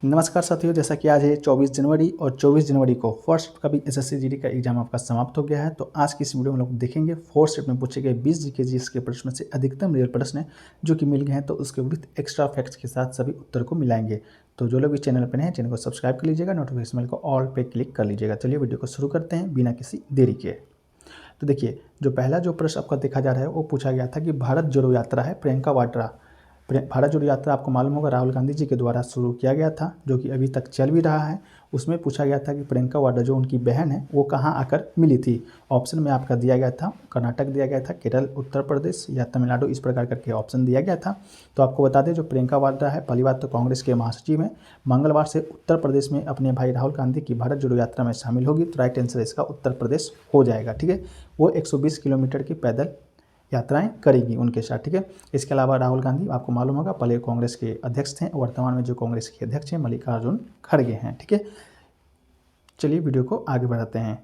नमस्कार साथियों, जैसा कि आज है 24 जनवरी और 24 जनवरी को फोर्थ शिफ्ट का भी एसएससी जीडी का एग्जाम आपका समाप्त हो गया है। तो आज की इस वीडियो में हम लोग देखेंगे फोर्थ शिफ्ट में पूछे गए 20 जीके जीएस के प्रश्न से अधिकतम रियल प्रश्न जो कि मिल गए हैं, तो उसके विविध एक्स्ट्रा फैक्ट्स के साथ सभी उत्तर को मिलाएंगे। तो जो लोग भी चैनल पर हैं, चैनल को सब्सक्राइब कर लीजिएगा, नोटिफिकेशन बेल को ऑल पे क्लिक कर लीजिएगा। चलिए वीडियो को शुरू करते हैं बिना किसी देरी के। तो देखिए, जो पहला जो प्रश्न आपका देखा जा रहा है वो पूछा गया था कि भारत जोड़ो यात्रा है प्रियंका वाड्रा। भारत जोड़ो यात्रा आपको मालूम होगा राहुल गांधी जी के द्वारा शुरू किया गया था, जो कि अभी तक चल भी रहा है। उसमें पूछा गया था कि प्रियंका वाड्रा जो उनकी बहन है वो कहाँ आकर मिली थी। ऑप्शन में आपका दिया गया था कर्नाटक दिया गया था, केरल, उत्तर प्रदेश या तमिलनाडु, इस प्रकार करके ऑप्शन दिया गया था। तो आपको बता दें, जो प्रियंका वाड्रा है पहली बात तो कांग्रेस के महासचिव हैं। मंगलवार से उत्तर प्रदेश में अपने भाई राहुल गांधी की भारत जोड़ो यात्रा में शामिल होगी। तो राइट आंसर इसका उत्तर प्रदेश हो जाएगा। ठीक है, वो 120 किलोमीटर की पैदल यात्राएं करेगी उनके साथ। ठीक है, इसके अलावा राहुल गांधी आपको मालूम होगा पहले कांग्रेस के अध्यक्ष थे, वर्तमान में जो कांग्रेस के अध्यक्ष हैं मल्लिकार्जुन खड़गे हैं। ठीक है, चलिए वीडियो को आगे बढ़ाते हैं।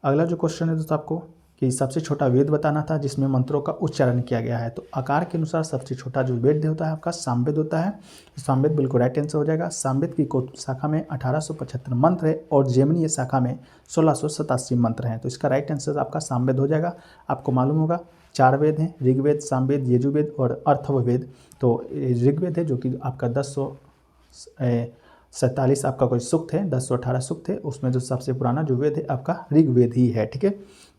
अगला जो क्वेश्चन है दोस्तों आपको कि सबसे छोटा वेद बताना था जिसमें मंत्रों का उच्चारण किया गया है। तो आकार के अनुसार सबसे छोटा जो वेद होता है आपका सामवेद होता है। सामवेद बिल्कुल राइट आंसर हो जाएगा। सामवेद की शाखा में 1875 मंत्र है और जेमिनी शाखा में 1687 मंत्र हैं। तो इसका राइट आंसर आपका सामवेद हो जाएगा। आपको मालूम होगा 4 वेद हैं, ऋग्वेद, सामवेद, यजुर्वेद और अथर्ववेद। तो ऋग्वेद है जो कि आपका 1047 आपका कोई सूक्त है, 1018 सूक्त है। उसमें जो सबसे पुराना जो वेद है आपका ऋग्वेद ही है। ठीक है,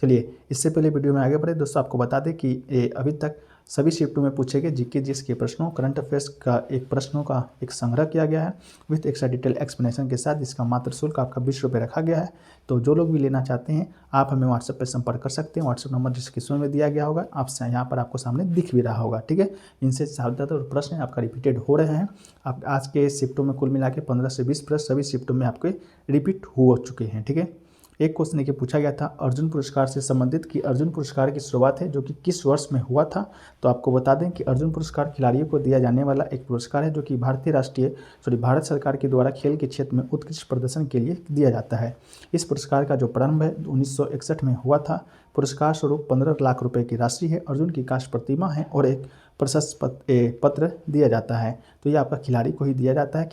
चलिए इससे पहले वीडियो में आगे बढ़े दोस्तों, आपको बता दें कि अभी तक सभी शिफ्टों में पूछे गए जीके जीएस के प्रश्नों, करंट अफेयर्स का एक प्रश्नों का एक संग्रह किया गया है विथ एक्स्ट्रा डिटेल एक्सप्लेनेशन के साथ। इसका मात्र शुल्क आपका 20 रुपये रखा गया है। तो जो लोग भी लेना चाहते हैं आप हमें व्हाट्सएप पर संपर्क कर सकते हैं। व्हाट्सएप नंबर डिस्क्रिप्शन में दिया गया होगा, आप यहाँ पर आपको सामने दिख भी रहा होगा। ठीक है, इनसे ज़्यादातर प्रश्न आपका रिपीटेड हो रहे हैं। आप आज के शिफ्टों में कुल मिला के 15 से 20 प्रश्न सभी शिफ्टों में आपके रिपीट हो चुके हैं। ठीक है, एक क्वेश्चन देखिए पूछा गया था अर्जुन पुरस्कार से संबंधित कि अर्जुन पुरस्कार की शुरुआत है जो कि किस वर्ष में हुआ था। तो आपको बता दें कि अर्जुन पुरस्कार खिलाड़ियों को दिया जाने वाला एक पुरस्कार है जो कि भारत सरकार के द्वारा खेल के क्षेत्र में उत्कृष्ट प्रदर्शन के लिए दिया जाता है। इस पुरस्कार का जो प्रारंभ है 1961 में हुआ था। पुरस्कार स्वरूप 15 लाख रुपए की राशि है, अर्जुन की काष्ठ प्रतिमा है और एक प्रशस्ति पत्र दिया जाता है। तो ये आपका खिलाड़ी को ही दिया जाता है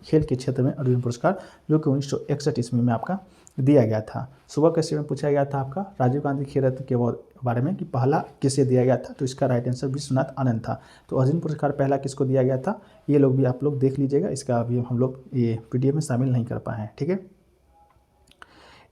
खेल के क्षेत्र में अर्जुन पुरस्कार, जो कि 1961 ईस्वी में आपका दिया गया था। सुबह क्वेश्चन में पूछा गया था आपका राजीव गांधी खेल रत्न के बारे में कि पहला किसे दिया गया था। तो इसका राइट आंसर विश्वनाथ आनंद था। तो अर्जुन पुरस्कार पहला किसको दिया गया था ये लोग भी आप लोग देख लीजिएगा, इसका अभी हम लोग ये पीडीएफ में शामिल नहीं कर पाए हैं। ठीक है,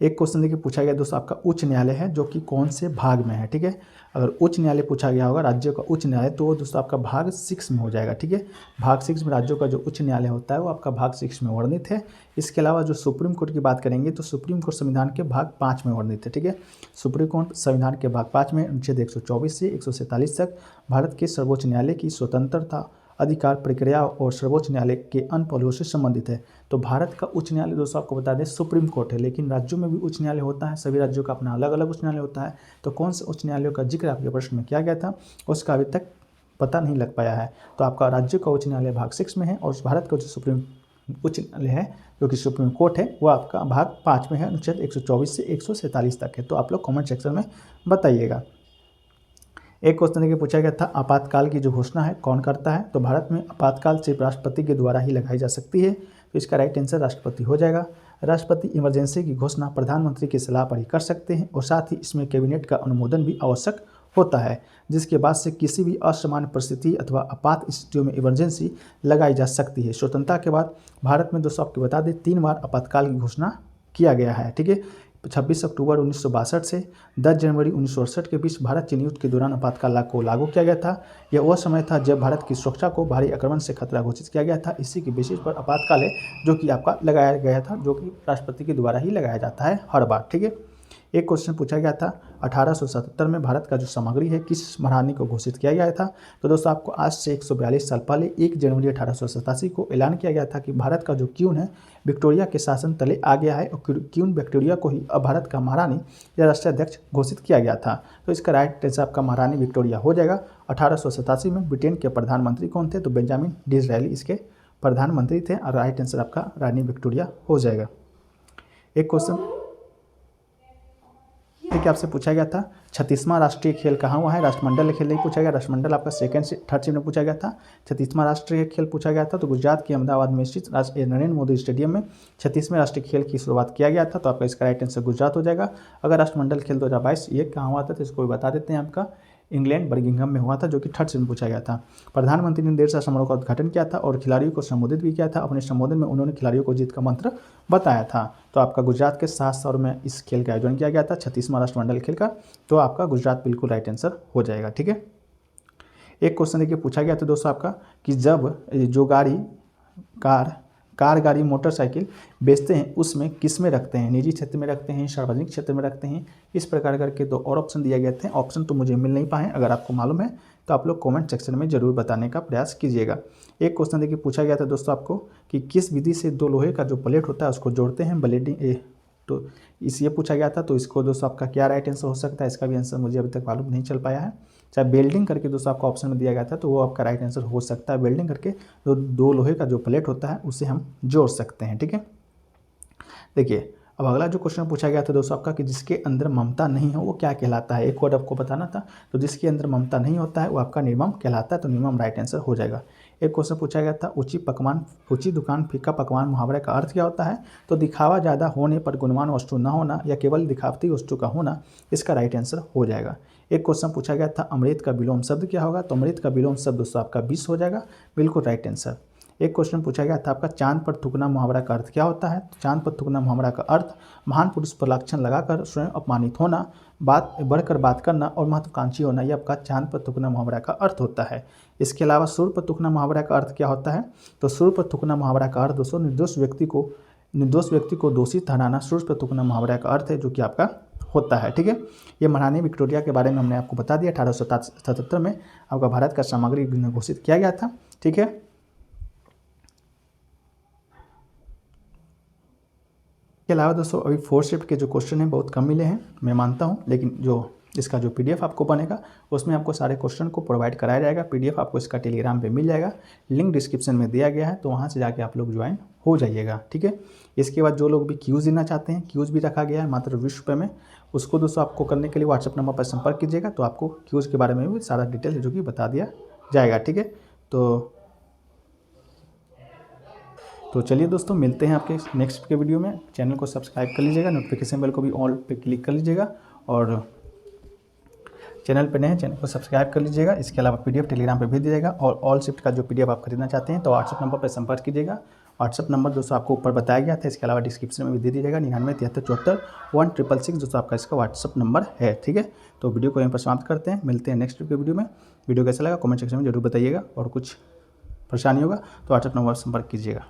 एक क्वेश्चन देखिए पूछा गया दोस्तों आपका उच्च न्यायालय है जो कि कौन से भाग में है। ठीक है, अगर उच्च न्यायालय पूछा गया होगा राज्यों का उच्च न्यायालय तो वो दोस्तों आपका भाग 6 में हो जाएगा। ठीक है, भाग 6 में राज्यों का जो उच्च न्यायालय होता है वो आपका भाग 6 में वर्णित है। इसके अलावा जो सुप्रीम कोर्ट की बात करेंगे तो सुप्रीम कोर्ट संविधान के भाग 5 में वर्णित है। ठीक है, सुप्रीम कोर्ट संविधान के भाग 5 में अनुच्छेद 124 से 147 तक भारत के सर्वोच्च न्यायालय की स्वतंत्रता, अधिकार, प्रक्रिया और सर्वोच्च न्यायालय के अन्य पहलुओं से संबंधित है। तो भारत का उच्च न्यायालय दोस्तों आपको बता दें सुप्रीम कोर्ट है, लेकिन राज्यों में भी उच्च न्यायालय होता है। सभी राज्यों का अपना अलग अलग उच्च न्यायालय होता है। तो कौन से उच्च न्यायालयों का जिक्र आपके प्रश्न में किया गया था उसका अभी तक पता नहीं लग पाया है। तो आपका राज्य का उच्च न्यायालय भाग 6 में है और भारत का जो सुप्रीम उच्च न्यायालय है जो कि सुप्रीम कोर्ट है वो आपका भाग 5 में है, अनुच्छेद 124 से 147 तक है। तो आप लोग कमेंट सेक्शन में बताइएगा। एक क्वेश्चन देखिए पूछा गया था आपातकाल की जो घोषणा है कौन करता है। तो भारत में आपातकाल सिर्फ राष्ट्रपति के द्वारा ही लगाई जा सकती है। तो इसका राइट आंसर राष्ट्रपति हो जाएगा। राष्ट्रपति इमरजेंसी की घोषणा प्रधानमंत्री की सलाह पर ही कर सकते हैं और साथ ही इसमें कैबिनेट का अनुमोदन भी आवश्यक होता है, जिसके बाद से किसी भी असामान्य परिस्थिति अथवा आपात स्थितियों में इमरजेंसी लगाई जा सकती है। स्वतंत्रता के बाद भारत में दोस्तों आपको बता दें 3 बार आपातकाल की घोषणा किया गया है। ठीक है, 26 अक्टूबर 1962 से 10 जनवरी 1968 के बीच भारत चीन युद्ध के दौरान आपातकाल को लागू किया गया था। यह वह समय था जब भारत की सुरक्षा को भारी आक्रमण से खतरा घोषित किया गया था। इसी की बेसिस पर आपातकाल है जो कि आपका लगाया गया था, जो कि राष्ट्रपति के द्वारा ही लगाया जाता है हर बार। ठीक है, एक क्वेश्चन पूछा गया था 1877 में भारत का जो सामग्री है किस महारानी को घोषित किया गया था। तो दोस्तों आपको आज से 142 साल पहले 1 जनवरी 1887 को ऐलान किया गया था कि भारत का जो क्वीन है विक्टोरिया के शासन तले आ गया है और क्वीन विक्टोरिया को ही अब भारत का महारानी या राष्ट्राध्यक्ष घोषित किया गया था। तो इसका राइट आंसर आपका महारानी विक्टोरिया हो जाएगा। 1887 में ब्रिटेन के प्रधानमंत्री कौन थे। तो बेंजामिन डिज़रायली इसके प्रधानमंत्री थे और राइट आंसर आपका रानी विक्टोरिया हो जाएगा। एक क्वेश्चन देखिए आपसे पूछा गया था 36वां राष्ट्रीय खेल कहाँ हुआ है, राष्ट्रमंडल खेल नहीं पूछा गया, राष्ट्रमंडल आपका सेकंड से थर्ड शिफ्ट में पूछा गया था। 36वां राष्ट्रीय खेल पूछा गया था तो गुजरात के अहमदाबाद में स्थित नरेंद्र मोदी स्टेडियम में 36वें राष्ट्रीय खेल की शुरुआत किया गया था, तो आपका इसका राइट आंसर गुजरात हो जाएगा। अगर राष्ट्रमंडल खेल 2022 ये कहाँ हुआ था तो इसको भी बता देते हैं, आपका इंग्लैंड बर्मिंघम में हुआ था, जो कि थर्ड शिफ्ट में पूछा गया था। प्रधानमंत्री ने 150 समारोह का उद्घाटन किया था और खिलाड़ियों को संबोधित भी किया था। अपने संबोधन में उन्होंने खिलाड़ियों को जीत का मंत्र बताया था। तो आपका गुजरात के 7 शहरों में इस खेल का आयोजन किया गया था 36वां राष्ट्रमंडल खेल का, तो आपका गुजरात बिल्कुल राइट आंसर हो जाएगा। ठीक है, एक क्वेश्चन देखिए पूछा गया था दोस्तों आपका कि जब जो गाड़ी कार गाड़ी मोटरसाइकिल बेचते हैं उसमें किस में रखते हैं, निजी क्षेत्र में रखते हैं, सार्वजनिक क्षेत्र में रखते हैं, इस प्रकार करके 2 और ऑप्शन दिए गए थे। ऑप्शन तो मुझे मिल नहीं पाए, अगर आपको मालूम है तो आप लोग कमेंट सेक्शन में जरूर बताने का प्रयास कीजिएगा। एक क्वेश्चन देखिए पूछा गया था दोस्तों आपको कि किस विधि से 2 लोहे का जो प्लेट होता है उसको जोड़ते हैं, ब्लेडिंग, तो इस ये पूछा गया था। तो इसको दोस्तों आपका क्या राइट आंसर हो सकता है, इसका भी आंसर मुझे अभी तक मालूम नहीं चल पाया है। चाहे वेल्डिंग करके दोस्तों आपका ऑप्शन में दिया गया था, तो वो आपका राइट आंसर हो सकता है। वेल्डिंग करके जो 2 लोहे का जो प्लेट होता है उसे हम जोड़ सकते हैं। ठीक है, देखिए अब अगला जो क्वेश्चन पूछा गया था दोस्तों आपका कि जिसके अंदर ममता नहीं हो वो क्या कहलाता है, एक वर्ड आपको बताना था। तो जिसके अंदर ममता नहीं होता है वो आपका निर्मम कहलाता है, तो निर्मम राइट आंसर हो जाएगा। एक क्वेश्चन पूछा गया था ऊंची दुकान फीका पकवान मुहावरे का अर्थ क्या होता है, तो दिखावा ज़्यादा होने पर गुणवान वस्तु न होना या केवल दिखावती वस्तु का होना, इसका राइट आंसर हो जाएगा। एक क्वेश्चन पूछा गया था अमृत का विलोम शब्द क्या होगा, तो अमृत का विलोम शब्द दोस्तों आपका विष हो जाएगा, बिल्कुल राइट आंसर। एक क्वेश्चन पूछा गया था आपका चांद पर थूकना मुहावरा का अर्थ क्या होता है, तो चांद पर थूकना मुहावरा का अर्थ महान पुरुष पर लांछन लगाकर स्वयं अपमानित होना, बढ़कर बात करना और महत्वाकांक्षी होना, यह आपका चांद पर थूकना मुहावरा का अर्थ होता है। इसके अलावा सूर्य पर थूकना मुहावरा का अर्थ क्या होता है, तो सूर्य पर थूकना मुहावरा का अर्थ दोस्तों निर्दोष व्यक्ति को दोषी ठहराना सूर्य पर थूकना मुहावरा का अर्थ है, जो कि आपका होता है। ठीक है, ये महारानी विक्टोरिया के बारे में हमने आपको बता दिया। 1877 में आपका भारत का सामग्री घोषित किया गया था। ठीक है, के अलावा दोस्तों अभी 4th शिफ्ट के जो क्वेश्चन हैं बहुत कम मिले हैं, मैं मानता हूं, लेकिन जो इसका जो PDF आपको बनेगा उसमें आपको सारे क्वेश्चन को प्रोवाइड कराया जाएगा। PDF आपको इसका टेलीग्राम पे मिल जाएगा, लिंक डिस्क्रिप्शन में दिया गया है, तो वहां से जाके आप लोग ज्वाइन हो जाइएगा। ठीक है, इसके बाद जो लोग भी क्यूज़ देना चाहते हैं, क्यूज़ भी रखा गया है मात्र 20 रुपये में, उसको दोस्तों आपको करने के लिए व्हाट्सएप नंबर पर संपर्क कीजिएगा, तो आपको क्यूज़ के बारे में भी सारा डिटेल जो कि बता दिया जाएगा। ठीक है, तो चलिए दोस्तों मिलते हैं आपके नेक्स्ट के वीडियो में। चैनल को सब्सक्राइब कर लीजिएगा, नोटिफिकेशन बेल को भी ऑल पे क्लिक कर लीजिएगा, और चैनल पे नए हैं चैनल को सब्सक्राइब कर लीजिएगा। इसके अलावा PDF टेलीग्राम पे भेज दीजिएगा, और ऑल शिफ्ट का जो PDF आप खरीदना चाहते हैं तो व्हाट्सअप नंबर पर संपर्क कीजिएगा। व्हाट्सअप नंबर दोस्तों आपको ऊपर बताया गया था, इसके अलावा डिस्क्रिप्शन में भी दे दीजिएगा 9973741666 दोस्तों आपका इसका व्हाट्सअप नंबर है। ठीक है, तो वीडियो को यहीं पर समाप्त करते हैं, मिलते हैं नेक्स्ट के वीडियो में। वीडियो कैसा लगा कमेंट सेक्शन में जरूर बताइएगा, और कुछ परेशानी होगा तो व्हाट्सअप नंबर पर संपर्क कीजिएगा।